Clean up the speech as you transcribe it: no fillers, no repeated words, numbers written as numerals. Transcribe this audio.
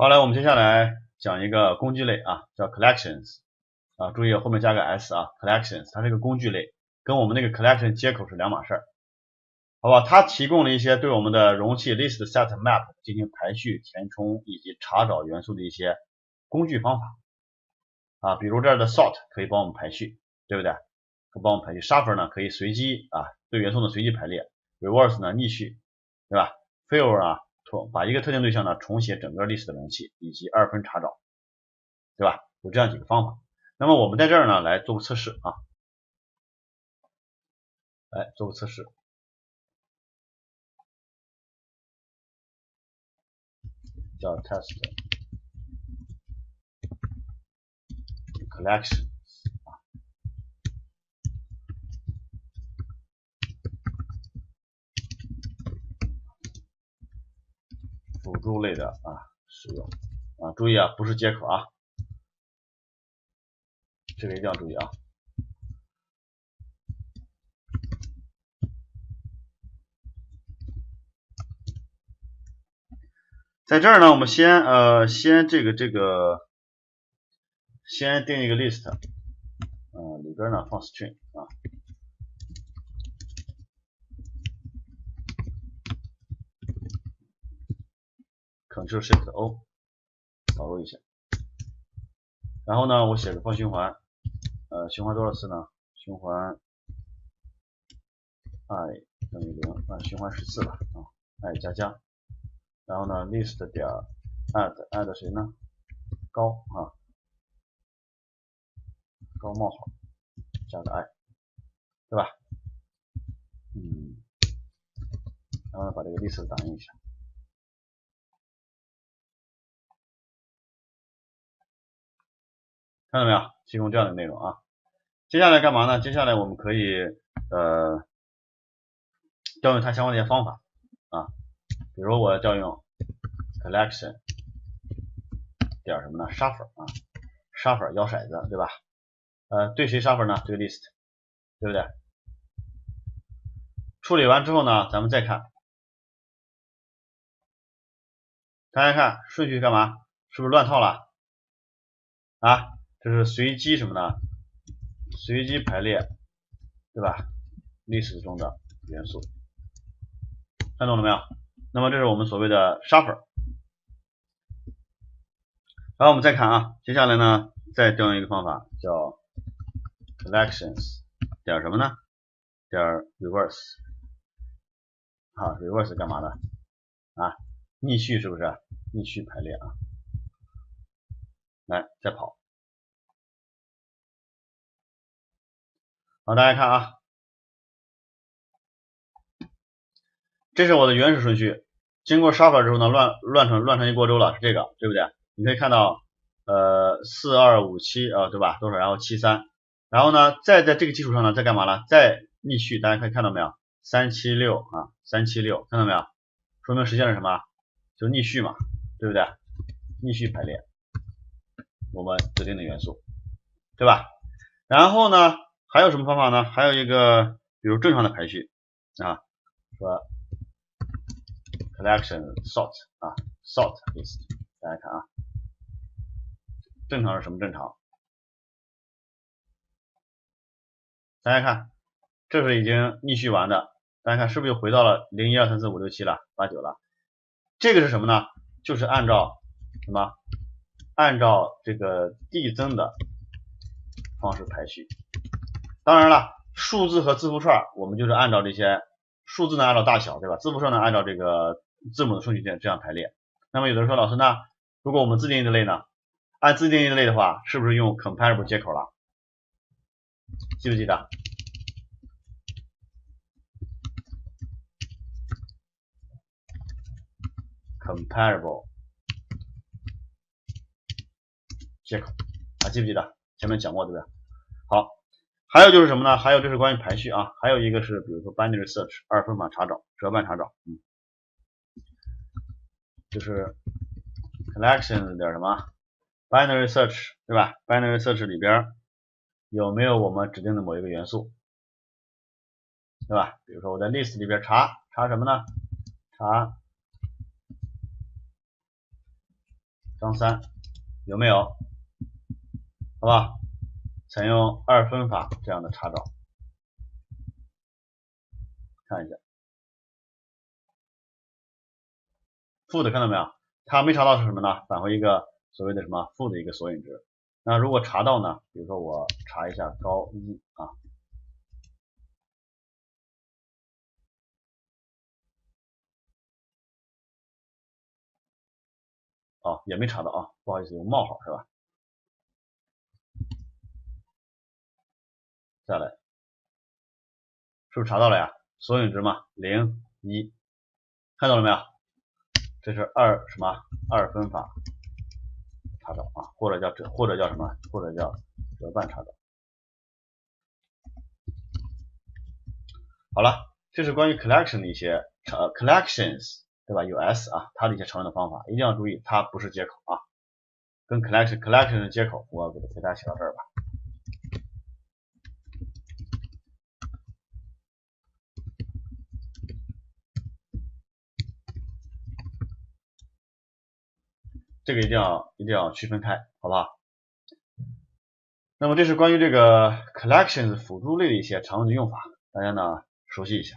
好，来，我们接下来讲一个工具类啊，叫 collections 啊，注意后面加个 s 啊 ，collections 它是一个工具类，跟我们那个 collection 接口是两码事儿，好吧？它提供了一些对我们的容器 list set map 进行排序、填充以及查找元素的一些工具方法啊，比如这儿的 sort 可以帮我们排序，对不对？可以帮我们排序 shuffle 呢可以随机啊对元素的随机排列 ，reverse 呢逆序，对吧 ？fill 啊把一个特定对象呢重写整个 list 的容器，以及二分查找，对吧？有这样几个方法。那么我们在这儿呢来做个测试啊，来做个测试，叫 test collection 辅助类的使用啊，注意啊，不是接口啊，这个一定要注意啊。在这儿呢，我们先先定一个 list，里边呢放 string 啊，Ctrl Shift O 导入一下，然后呢，我写个方循环，循环多少次呢？循环 i 等于0，循环10次吧，i 加加，然后呢 list 点 add 谁呢？高高冒号加个 i， 对吧？然后呢把这个 list 打印一下，看到没有？提供这样的内容啊。接下来干嘛呢？接下来我们可以调用它相关的一些方法啊，比如我要调用 collection 点什么呢 ？shuffle 啊 ，shuffle 摇骰子，对吧？对谁 shuffle 呢？这个 list， 对不对？处理完之后呢，咱们再看，大家看顺序干嘛？是不是乱套了啊？这是随机什么呢？随机排列，对吧 ？list 中的元素，看懂了没有？那么这是我们所谓的 shuffle。然后我们再看啊，接下来呢，再调用一个方法叫 collections 点什么呢？点 reverse reverse 干嘛的啊？逆序是不是？逆序排列啊。来，再跑。好，大家看啊，这是我的原始顺序，经过 shuffle 之后呢，乱成一锅粥了，是这个，对不对？你可以看到，4、2、5、7啊，对吧？多少？然后7、3，然后呢，再在这个基础上呢，再干嘛了？再逆序，大家可以看到没有？3、7、6啊，3、7、6，看到没有？说明实现了什么？就逆序嘛，对不对？逆序排列我们指定的元素，对吧？然后呢，还有什么方法呢？还有一个，比如正常的排序啊，说 collection sort 啊 sort list， 大家看啊，正常是什么正常？大家看，这是已经逆序完的，大家看是不是又回到了0、1、2、3、4、5、6、7了，8、9了？这个是什么呢？就是按照什么？按照这个递增的方式排序。当然了，数字和字符串我们就是按照这些数字呢按照大小，对吧？字符串呢按照这个字母的顺序这样排列。那么有的人说，老师，那如果我们自定义的类呢？按自定义的类的话，是不是用 comparable 接口了？记不记得？comparable 接口记不记得？前面讲过，对不对？好，还有就是什么呢？还有这是关于排序啊，还有一个是比如说 binary search 二分法查找、折半查找，就是 collection 点什么 binary search， 对吧 ？binary search 里边有没有我们指定的某一个元素，对吧？比如说我在 list 里边查什么呢？查张三有没有？好吧，采用二分法这样的查找，看一下 food 看到没有？它没查到是什么呢？返回一个所谓的什么 food 一个索引值。那如果查到呢？比如说我查一下高一啊，哦也没查到啊，不好意思，有冒号是吧？再来，是不是查到了呀？索引值嘛，0、1，看到了没有？这是什么二分法查找啊，或者叫什么？或者叫折半查找。好了，这是关于 collection 的一些collections， 对吧？有 s 啊，它的一些常用的方法，一定要注意，它不是接口啊，跟 collection 的接口，我给大家写到这儿吧。这个一定要区分开，好不好？那么这是关于这个 collections 辅助类的一些常用的用法，大家呢熟悉一下。